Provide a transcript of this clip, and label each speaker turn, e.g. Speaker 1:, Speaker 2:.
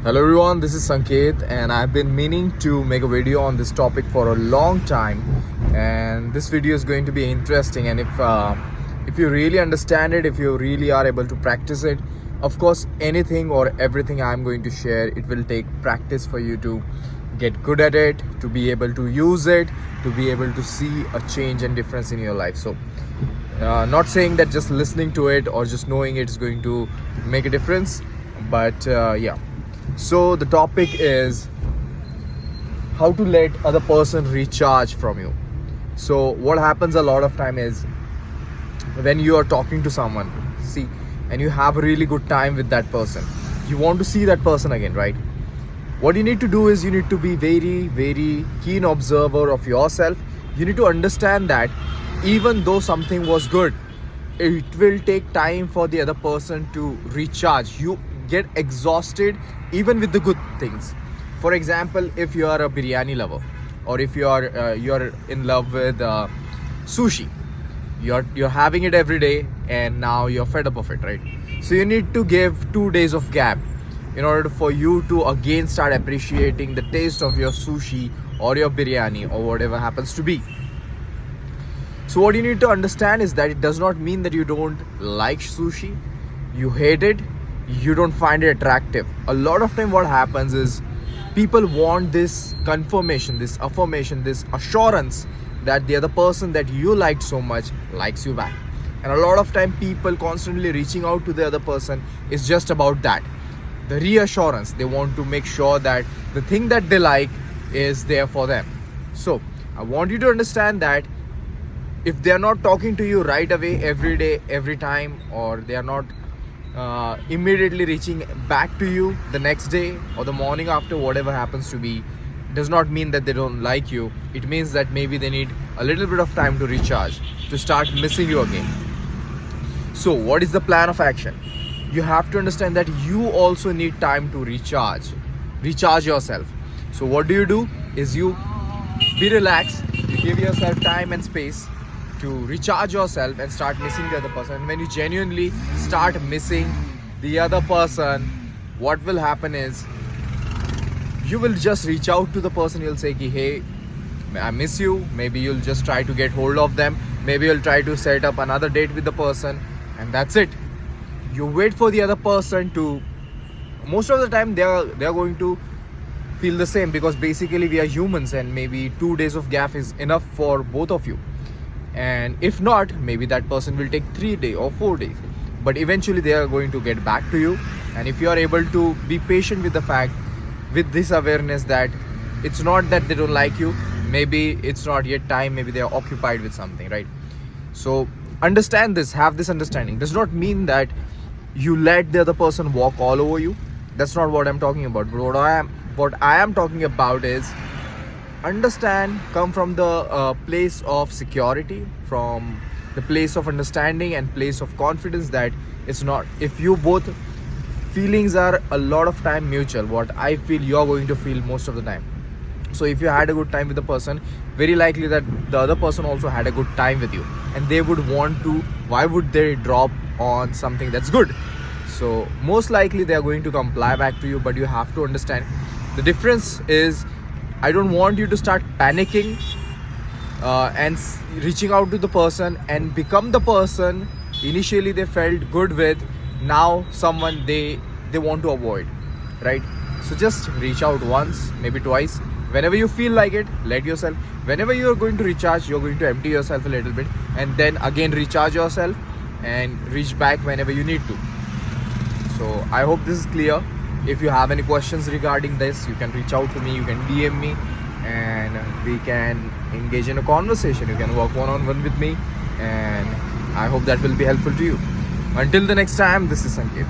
Speaker 1: Hello everyone, this is Sanket and I've been meaning to make a video on this topic for a long time, and this video is going to be interesting. And if you really understand it, if you really are able to practice it, of course anything or everything I'm going to share, it will take practice for you to get good at it, to be able to use it, to be able to see a change and difference in your life. So not saying that just listening to it or just knowing it is going to make a difference, but yeah. So the topic is how to let other person recharge from you. So what happens a lot of time is when you are talking to someone, see, and you have a really good time with that person, you want to see that person again, right? What you need to do is you need to be very keen observer of yourself. You need to understand that even though something was good, it will take time for the other person to recharge. You get exhausted even with the good things. For example, if you are a biryani lover, or if you are in love with sushi, you're having it every day and now you're fed up of it, right? So you need to give 2 days of gap in order for you to again start appreciating the taste of your sushi or your biryani or whatever happens to be. So what you need to understand is that it does not mean that you don't like sushi, you hate it, you don't find it attractive. A lot of time what happens is people want this confirmation, this affirmation, this assurance that the other person that you liked so much likes you back. And a lot of time people constantly reaching out to the other person is just about that, the reassurance. They want to make sure that the thing that they like is there for them. So I want you to understand that if they are not talking to you right away, every day, every time, or they are not immediately reaching back to you the next day or the morning after, whatever happens to be, does not mean that they don't like you. It means that maybe they need a little bit of time to recharge, to start missing you again. So what is the plan of action? You have to understand that you also need time to recharge yourself. So what do is you be relaxed, you give yourself time and space to recharge yourself and start missing the other person. And when you genuinely start missing the other person, what will happen is you will just reach out to the person. You'll say, hey, I miss you. Maybe you'll just try to get hold of them. Maybe you'll try to set up another date with the person, and that's it. You wait for the other person to, most of the time they are going to feel the same, because basically we are humans and maybe 2 days of gap is enough for both of you. And if not, maybe that person will take 3 days or 4 days, but eventually they are going to get back to you. And if you are able to be patient with the fact, with this awareness that it's not that they don't like you, maybe it's not yet time, maybe they are occupied with something, right? So understand this, have this understanding. Does not mean that you let the other person walk all over you. That's not what I'm talking about. But what I am talking about is understand, come from the place of security, from the place of understanding and place of confidence, that it's not, if you both feelings are a lot of time mutual, what I feel you're going to feel most of the time. So if you had a good time with the person, very likely that the other person also had a good time with you, and they would want to, why would they drop on something that's good? So most likely they are going to comply back to you. But you have to understand the difference is, I don't want you to start panicking and reaching out to the person and become the person initially they felt good with, now someone they want to avoid, right? So just reach out once, maybe twice, whenever you feel like it. Let yourself, whenever you are going to recharge, you're going to empty yourself a little bit, and then again recharge yourself and reach back whenever you need to. So I hope this is clear. If you have any questions regarding this, you can reach out to me, you can DM me, and we can engage in a conversation. You can work one-on-one with me, and I hope that will be helpful to you. Until the next time, this is Sanket.